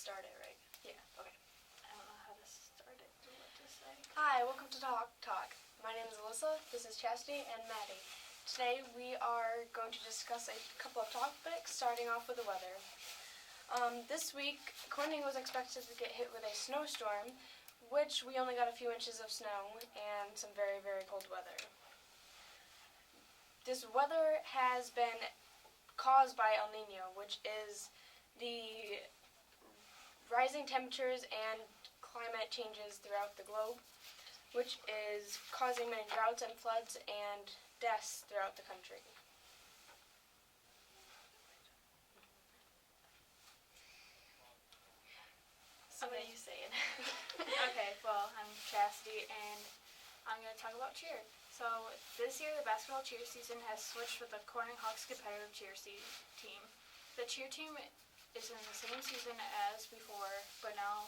start it, right? Yeah. Okay. I don't know how to start it or what to say. Hi, welcome to Talk. My name is Alyssa, this is Chastity, and Maddie. Today we are going to discuss a couple of topics, starting off with the weather. This week, Corning was expected to get hit with a snowstorm, which we only got a few inches of snow and some very, very cold weather. This weather has been caused by El Nino, which is the rising temperatures and climate changes throughout the globe, which is causing many droughts and floods and deaths throughout the country. So what are you saying? Okay, well, I'm Chastity, and I'm going to talk about cheer. So this year, the basketball cheer season has switched with the Corning Hawks competitive cheer team. The cheer team is in the same season as before, but now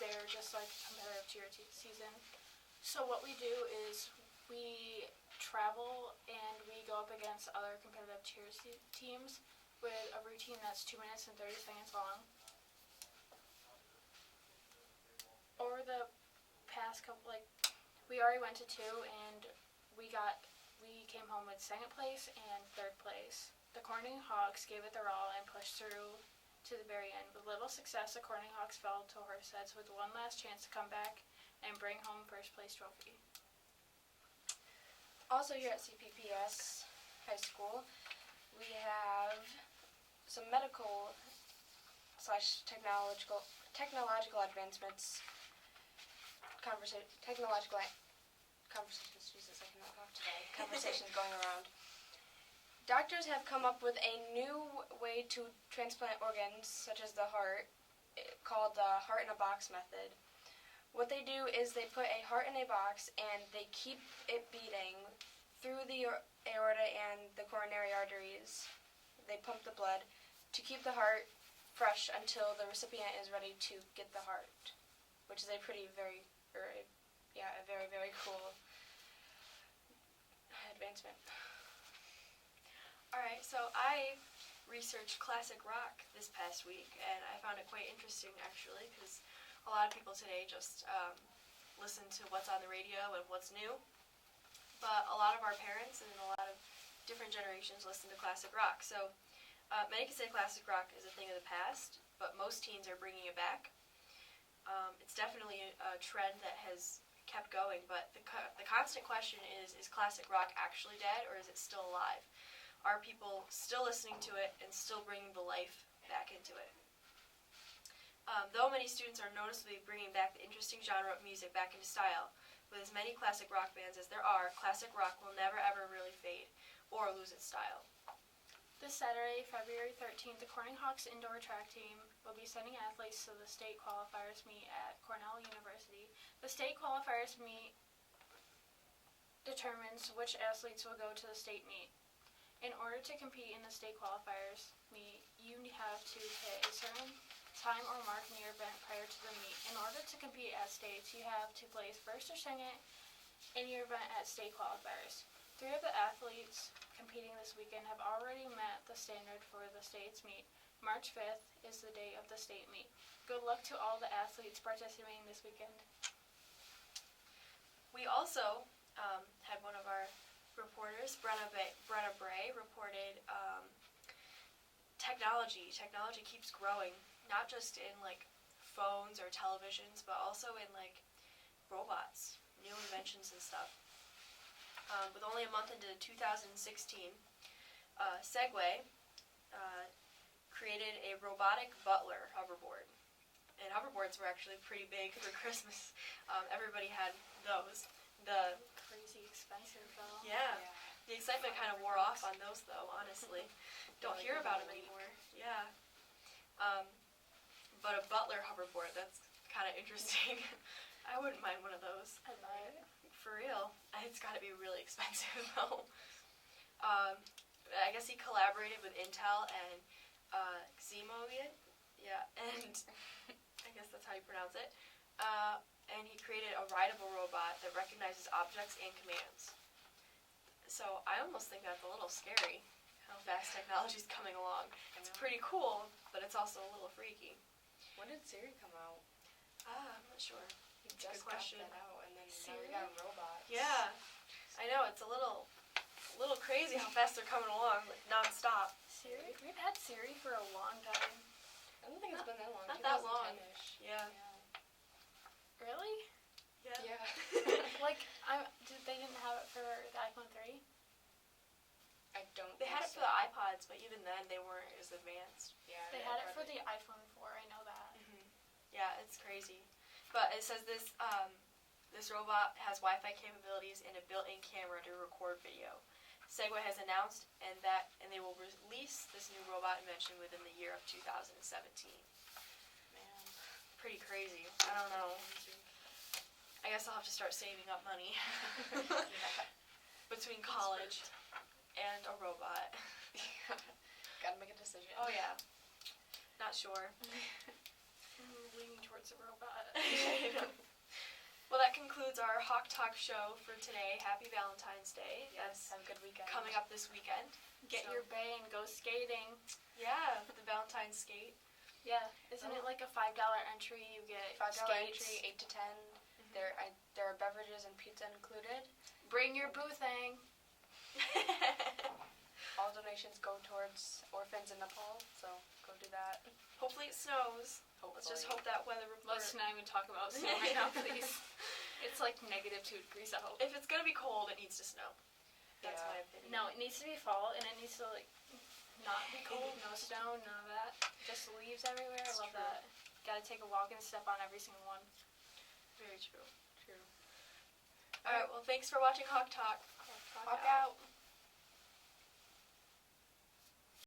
they're just like competitive cheer season. So what we do is we travel and we go up against other competitive cheer teams with a routine that's 2 minutes and 30 seconds long. Over the past couple, we already went to two, and we came home with second place and third place. The Corning Hawks gave it their all and pushed through to the very end. With little success, the Corning Hawks fell to Horseheads with one last chance to come back and bring home first place trophy. Also here at CPPHS High School, we have some medical / technological advancements. Conversations going around. Doctors have come up with a new way to transplant organs, such as the heart, called the heart in a box method. What they do is they put a heart in a box and they keep it beating through the aorta and the coronary arteries. They pump the blood to keep the heart fresh until the recipient is ready to get the heart, which is a very, very cool advancement. Alright, so I researched classic rock this past week, and I found it quite interesting, actually, because a lot of people today just listen to what's on the radio and what's new, but a lot of our parents and a lot of different generations listen to classic rock. So many can say classic rock is a thing of the past, but most teens are bringing it back. It's definitely a trend that has kept going, but the constant question is classic rock actually dead, or is it still alive? Are people still listening to it and still bringing the life back into it? Though many students are noticeably bringing back the interesting genre of music back into style, with as many classic rock bands as there are, classic rock will never ever really fade or lose its style. This Saturday, February 13th, the Corning Hawks indoor track team will be sending athletes to the state qualifiers meet at Cornell University. The state qualifiers meet determines which athletes will go to the state meet. In order to compete in the state qualifiers meet, you have to hit a certain time or mark in your event prior to the meet. In order to compete at states, you have to place first or second in your event at state qualifiers. 3 of the athletes competing this weekend have already met the standard for the state's meet. March 5th is the day of the state meet. Good luck to all the athletes participating this weekend. We also had one of our reporters, Brenna Bray, reported technology. Technology keeps growing, not just in phones or televisions, but also in robots, new inventions and stuff. With only a month into 2016, Segway created a robotic butler hoverboard. And hoverboards were actually pretty big for Christmas. Everybody had those. The Crazy expensive though. Yeah. The excitement kind of wore off on those though, honestly. Don't hear about them anymore. Yeah. But a butler hoverboard, that's kind of interesting. I wouldn't mind one of those. I'd buy it. For real. It's got to be really expensive though. I guess he collaborated with Intel and Xemoid. Yeah, and I guess that's how you pronounce it. And he created a rideable robot that recognizes objects and commands. So I almost think that's a little scary, how fast technology is coming along. It's pretty cool, but it's also a little freaky. When did Siri come out? I'm not sure. We That's a just good question. got that out, and then now Siri? we got robots. Yeah, I know, it's a little crazy how fast they're coming along, like non-stop. Siri? We've had Siri for a long time. I don't think it's been that long. Not that long. 2010-ish. Yeah. Really? Yeah. Like, they didn't have it for the iPhone 3? I don't. They had it think for so. the iPods, but even then they weren't as advanced. Yeah. They had it for the iPhone 4, I know that. Yeah, it's crazy. But it says this robot has Wi-Fi capabilities and a built-in camera to record video. Segway has announced and they will release this new robot invention within the year of 2017. Man. Pretty crazy. I don't know. I guess I'll have to start saving up money between college and a robot. Gotta make a decision. Oh yeah. Not sure. Leaning towards a robot. Well, that concludes our Hawk Talk show for today. Happy Valentine's Day. Yes. Have a good weekend. Coming up this weekend. Get So- your bay and go skating. Yeah, the Valentine's skate. Yeah. Isn't it like a $5 entry? You get $5 skates. entry, 8 to 10. There are beverages and pizza included. Bring your boo thing. All donations go towards orphans in Nepal, so go do that. Hopefully it snows. Hopefully. Let's just hope that weather report. Let's not even talk about snow right now, please. It's like -2 degrees out. If it's gonna be cold, it needs to snow. That's Yeah. my opinion. No, it needs to be fall, and it needs to like not be cold, no snow, none of that. Just leaves everywhere. I It's love true. that. Gotta take a walk and step on every single one. Very true. True. Alright, well thanks for watching Hawk Talk. Hawk out.